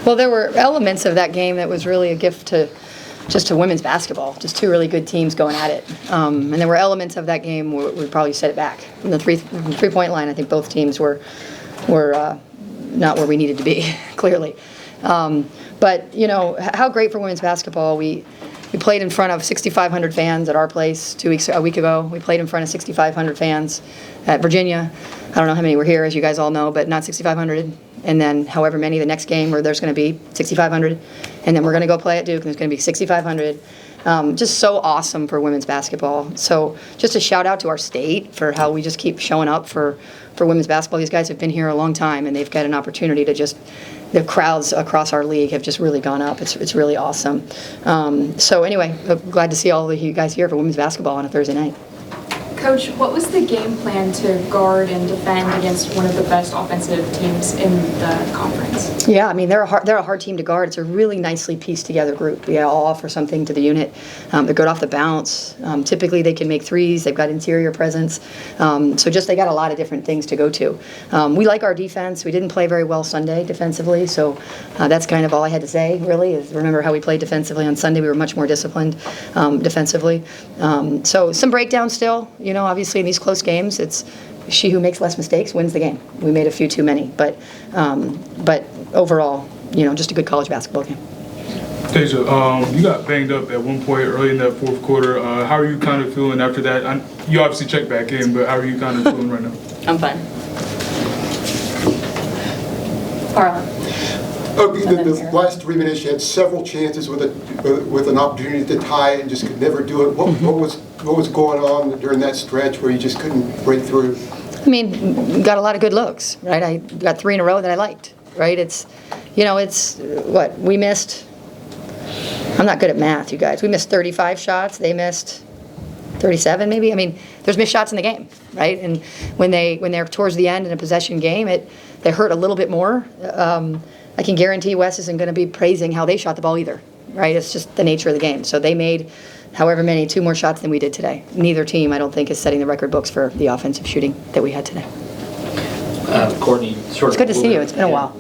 Well, there were elements of that game that was really a gift to women's basketball. Just two really good teams going at it. And there were elements of that game where we probably set it back. From the three-point line, I think both teams were not where we needed to be, clearly. But, you know, how great for women's basketball. We played in front of 6,500 fans at our place a week ago. We played in front of 6,500 fans at Virginia. I don't know how many were here, as you guys all know, but not 6,500. And then however many the next game where there's going to be 6,500. And then we're going to go play at Duke and there's going to be 6,500. Just so awesome for women's basketball. So just a shout out to our state for how we just keep showing up for women's basketball. These guys have been here a long time and they've got an opportunity to just, the crowds across our league have just really gone up. It's really awesome. So anyway, glad to see all of you guys here for women's basketball on a Thursday night. Coach, what was the game plan to guard and defend against one of the best offensive teams in the conference? Yeah, I mean, they're a hard team to guard. It's a really nicely pieced together group. We all offer something to the unit. They're good off the bounce. Typically, they can make threes. They've got interior presence. So just they got a lot of different things to go to. We like our defense. We didn't play very well Sunday defensively, so that's kind of all I had to say, really, is remember how we played defensively on Sunday. We were much more disciplined defensively. So some breakdowns still. You know, obviously in these close games, it's she who makes less mistakes wins the game. We made a few too many, but overall, you know, just a good college basketball game. Deja, you got banged up at one point early in that fourth quarter. How are you kind of feeling after that? You obviously checked back in, but how are you kind of feeling right now? I'm fine. Carla. The last 3 minutes, you had several chances with an opportunity to tie it and just could never do it. What was going on during that stretch where you just couldn't break through? I mean, got a lot of good looks, right? I got 3 in a row that I liked, right? It's what we missed. I'm not good at math, you guys. We missed 35 shots. They missed 37, maybe. I mean, there's missed shots in the game, right? And when they're towards the end in a possession game, they hurt a little bit more. I can guarantee Wes isn't going to be praising how they shot the ball either, right? It's just the nature of the game. So they made however many, 2 more shots than we did today. Neither team, I don't think, is setting the record books for the offensive shooting that we had today. Courtney, it's good to see you. It's been a while.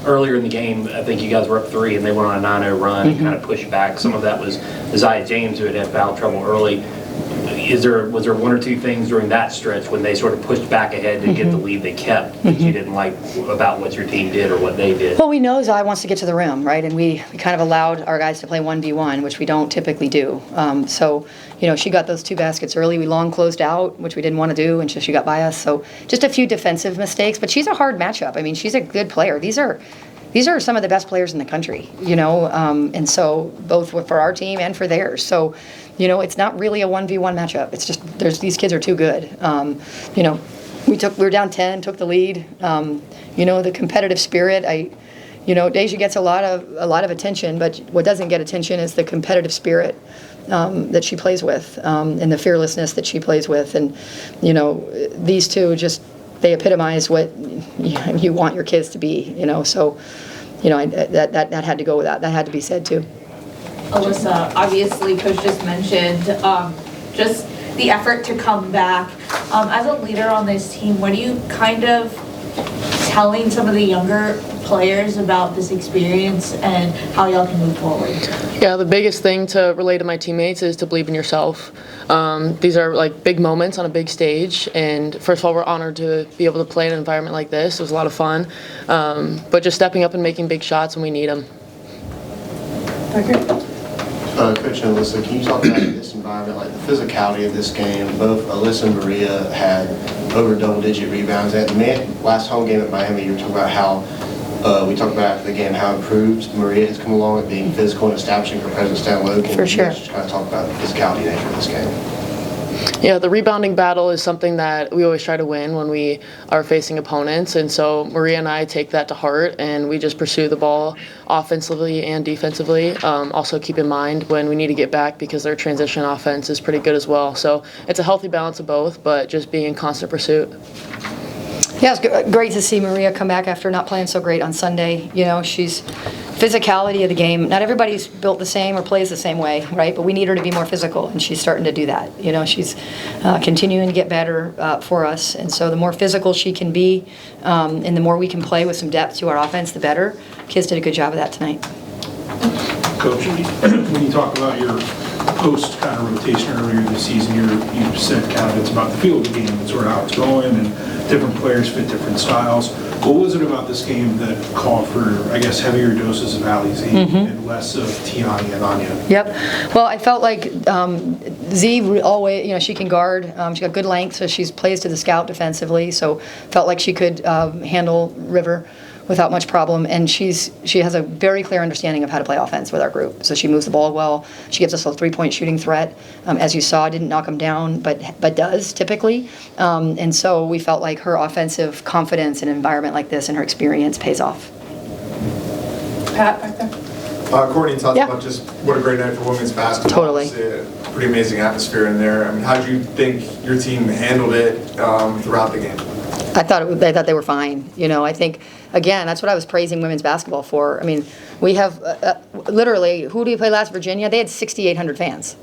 Earlier in the game, I think you guys were up 3 and they went on a 9-0 run and kind of pushed back. Some of that was Isaiah James, who had foul trouble early. Was there 1 or 2 things during that stretch when they sort of pushed back ahead to get the lead they kept that you didn't like about what your team did or what they did? Well, we know Zai wants to get to the rim, right? And we kind of allowed our guys to play 1v1, which we don't typically do. So, you know, she got those 2 baskets early. We long closed out, which we didn't want to do, and she got by us. So just a few defensive mistakes. But she's a hard matchup. I mean, she's a good player. These are some of the best players in the country, you know, and so both for our team and for theirs. So, you know, it's not really a 1v1 matchup. It's just these kids are too good. You know, we were down 10, took the lead. You know, the competitive spirit. Deja gets a lot of attention, but what doesn't get attention is the competitive spirit that she plays with, and the fearlessness that she plays with. And you know, these two they epitomize what you want your kids to be. You know, so you know that had to go with that. That had to be said too. Alyssa, obviously, Coach just mentioned just the effort to come back. As a leader on this team, what are you kind of telling some of the younger players about this experience and how y'all can move forward? Yeah, the biggest thing to relay to my teammates is to believe in yourself. These are like big moments on a big stage, and first of all, we're honored to be able to play in an environment like this. It was a lot of fun, but just stepping up and making big shots when we need them. Coach and Alyssa, can you talk about this environment, like the physicality of this game? Both Alyssa and Maria had over double-digit rebounds. At the last home game at Miami, you were talking about how, we talked about after the game, how improved Maria has come along at being physical and establishing her presence down low. For sure. Just kind of talk about the physicality nature of this game? Yeah, the rebounding battle is something that we always try to win when we are facing opponents, and so Maria and I take that to heart, and we just pursue the ball offensively and defensively. Also keep in mind when we need to get back because their transition offense is pretty good as well. So it's a healthy balance of both, but just being in constant pursuit. Yeah, it's great to see Maria come back after not playing so great on Sunday. You know, she's physicality of the game. Not everybody's built the same or plays the same way, right? But we need her to be more physical, and she's starting to do that. She's continuing to get better for us, and so the more physical she can be, and the more we can play with some depth to our offense, the better. Kids did a good job of that tonight. Coach, when you talk about your post kind of rotation earlier this season, you said kind of it's about the feel of the game and sort of how it's going, and different players fit different styles. What was it about this game that called for, I guess, heavier doses of Ali Z and less of Tiani and Anya? Yep. Well, I felt like Z always, she can guard. She's got good length, so she plays to the scout defensively. So felt like she could handle River without much problem, and she has a very clear understanding of how to play offense with our group. So she moves the ball well. She gives us a three-point shooting threat. As you saw, didn't knock them down, but does typically. And so we felt like her offensive confidence in an environment like this and her experience pays off. Pat, back there. Courtney talked about just what a great night for women's basketball. Totally. It's a pretty amazing atmosphere in there. I mean, how did you think your team handled it throughout the game? I thought they were fine. I think, again, that's what I was praising women's basketball for. I mean, we have literally, who did we play last? Virginia? They had 6,800 fans,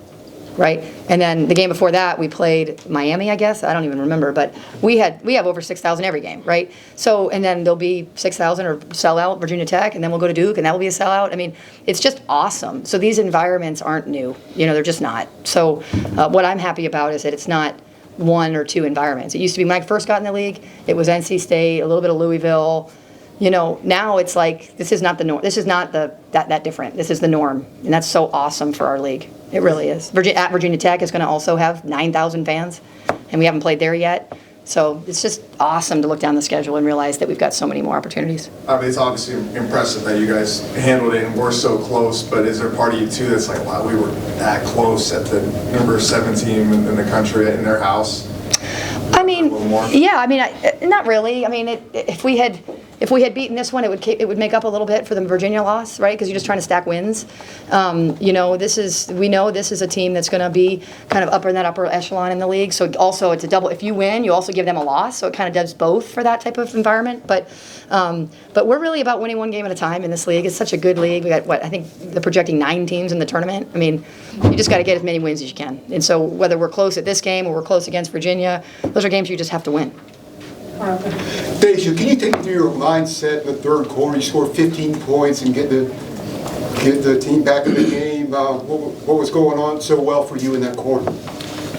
right? And then the game before that, we played Miami, I guess. I don't even remember, but we have over 6,000 every game, right? So, and then there'll be 6,000 or sellout Virginia Tech, and then we'll go to Duke, and that will be a sellout. I mean, it's just awesome. So these environments aren't new. They're just not. So what I'm happy about is that it's not one or two environments. It used to be when I first got in the league, it was NC State, a little bit of Louisville. Now it's like, this is not the norm. This is not that different. This is the norm. And that's so awesome for our league. It really is. At Virginia Tech is going to also have 9,000 fans, and we haven't played there yet. So it's just awesome to look down the schedule and realize that we've got so many more opportunities. I mean, it's obviously impressive that you guys handled it and were so close, but is there a part of you too that's like, wow, we were that close at the number 7 team in the country in their house? I mean, yeah, I mean, not really. I mean, if we had beaten this one, it would make up a little bit for the Virginia loss, right? Because you're just trying to stack wins. We know this is a team that's going to be kind of in that upper echelon in the league. So also it's a double. If you win, you also give them a loss. So it kind of does both for that type of environment. But we're really about winning one game at a time in this league. It's such a good league. We got I think they're projecting 9 teams in the tournament. I mean, you just got to get as many wins as you can. And so whether we're close at this game or we're close against Virginia, those are games you just have to win. Deja, can you take me through your mindset in the third quarter? You scored 15 points and get the team back in the game. What was going on so well for you in that quarter?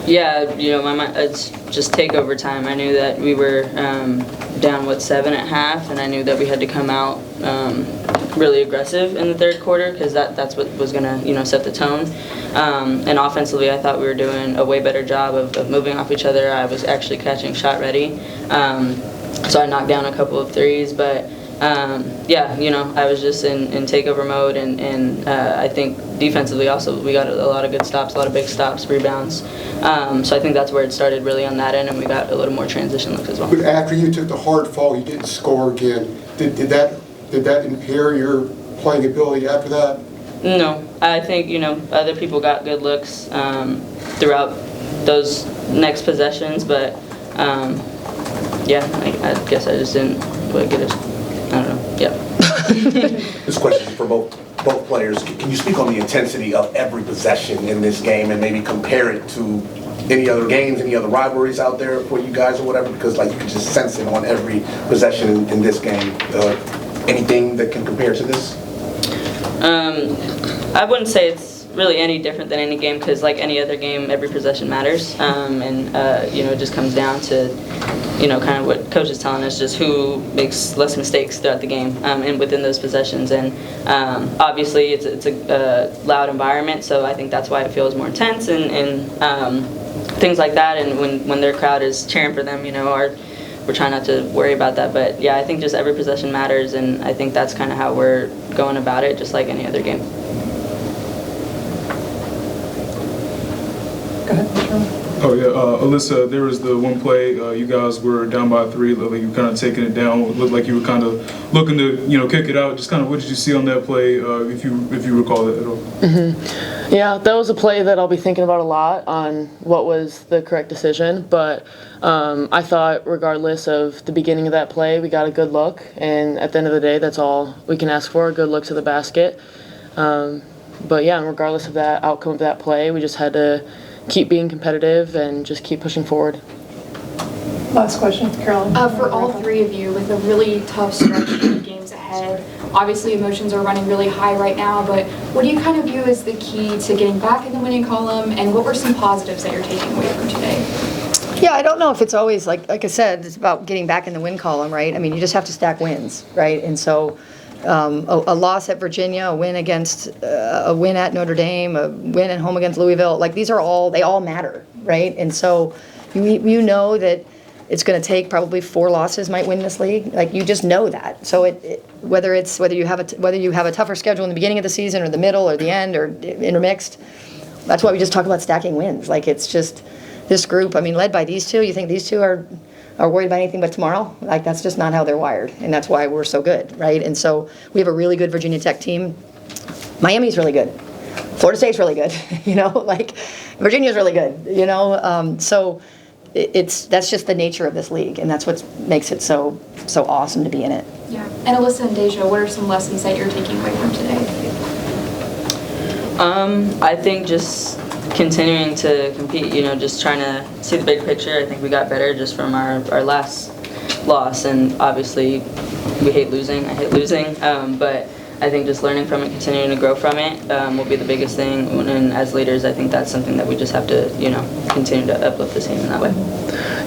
Yeah, my mind, it's just takeover time. I knew that we were down 7 at half, and I knew that we had to come out really aggressive in the third quarter because that's what was gonna set the tone. And offensively, I thought we were doing a way better job of moving off each other. I was actually catching shot ready, so I knocked down a couple of threes. But yeah, I was just in takeover mode, and I think defensively also we got a lot of good stops, a lot of big stops, rebounds. So I think that's where it started really on that end, and we got a little more transition looks as well. But after you took the hard fall, you didn't score again. Did that impair your playing ability after that? No, I think other people got good looks throughout those next possessions, but yeah, I guess I just didn't get it. I don't know. Yeah. This question is for both players. Can you speak on the intensity of every possession in this game and maybe compare it to any other games, any other rivalries out there for you guys or whatever? Because you can just sense it on every possession in this game. Anything that can compare to this? I wouldn't say it's really any different than any game because like any other game, every possession matters. And it just comes down to kind of what coach is telling us, just who makes less mistakes throughout the game and within those possessions. And obviously it's a loud environment, so I think that's why it feels more intense and things like that. And when their crowd is cheering for them, we're trying not to worry about that. But yeah, I think just every possession matters, and I think that's kind of how we're going about it, just like any other game. Go ahead. Oh yeah, Alyssa, there was the one play you guys were down by 3, looked like you were kind of taking it down. It looked like you were kind of looking to kick it out. Just kind of what did you see on that play, if you recall it at all? Yeah, that was a play that I'll be thinking about a lot on what was the correct decision. But I thought regardless of the beginning of that play, we got a good look, and at the end of the day, that's all we can ask for—a good look to the basket. But yeah, regardless of that outcome of that play, we just had to keep being competitive and just keep pushing forward. Last question, Carolyn. For all three of you, with a really tough stretch of games ahead, obviously emotions are running really high right now, but what do you kind of view as the key to getting back in the winning column, and what were some positives that you're taking away from today? Yeah, I don't know if it's always, like I said, it's about getting back in the win column, right? I mean, you just have to stack wins, right? And so a loss at Virginia, a win at Notre Dame, a win at home against Louisville, like they all matter, right? And so you know that it's going to take probably 4 losses might win this league. Like you just know that. So whether you have a tougher schedule in the beginning of the season or the middle or the end or intermixed, that's why we just talk about stacking wins. Like it's just this group. I mean, led by these two. You think these two are worried about anything but tomorrow? Like that's just not how they're wired, and that's why we're so good, right? And so we have a really good Virginia Tech team. Miami's really good. Florida State's really good. Like Virginia's really good. So that's just the nature of this league, and that's what makes it so awesome to be in it. Yeah. And Alyssa and Deja, what are some lessons that you're taking away from today? I think just continuing to compete, just trying to see the big picture. I think we got better just from our last loss, and obviously we hate losing. I hate losing, but I think just learning from it, continuing to grow from it will be the biggest thing. And as leaders, I think that's something that we just have to, continue to uplift the team in that way.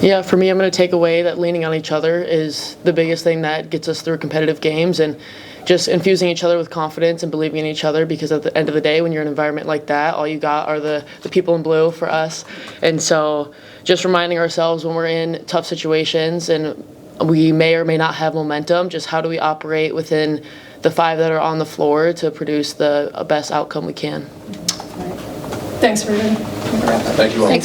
Yeah, for me, I'm going to take away that leaning on each other is the biggest thing that gets us through competitive games, and just infusing each other with confidence and believing in each other, because at the end of the day, when you're in an environment like that, all you got are the people in blue for us. And so just reminding ourselves when we're in tough situations and we may or may not have momentum, just how do we operate within the 5 that are on the floor to produce the best outcome we can. Thanks, everybody. Thank you all. Thanks, guys.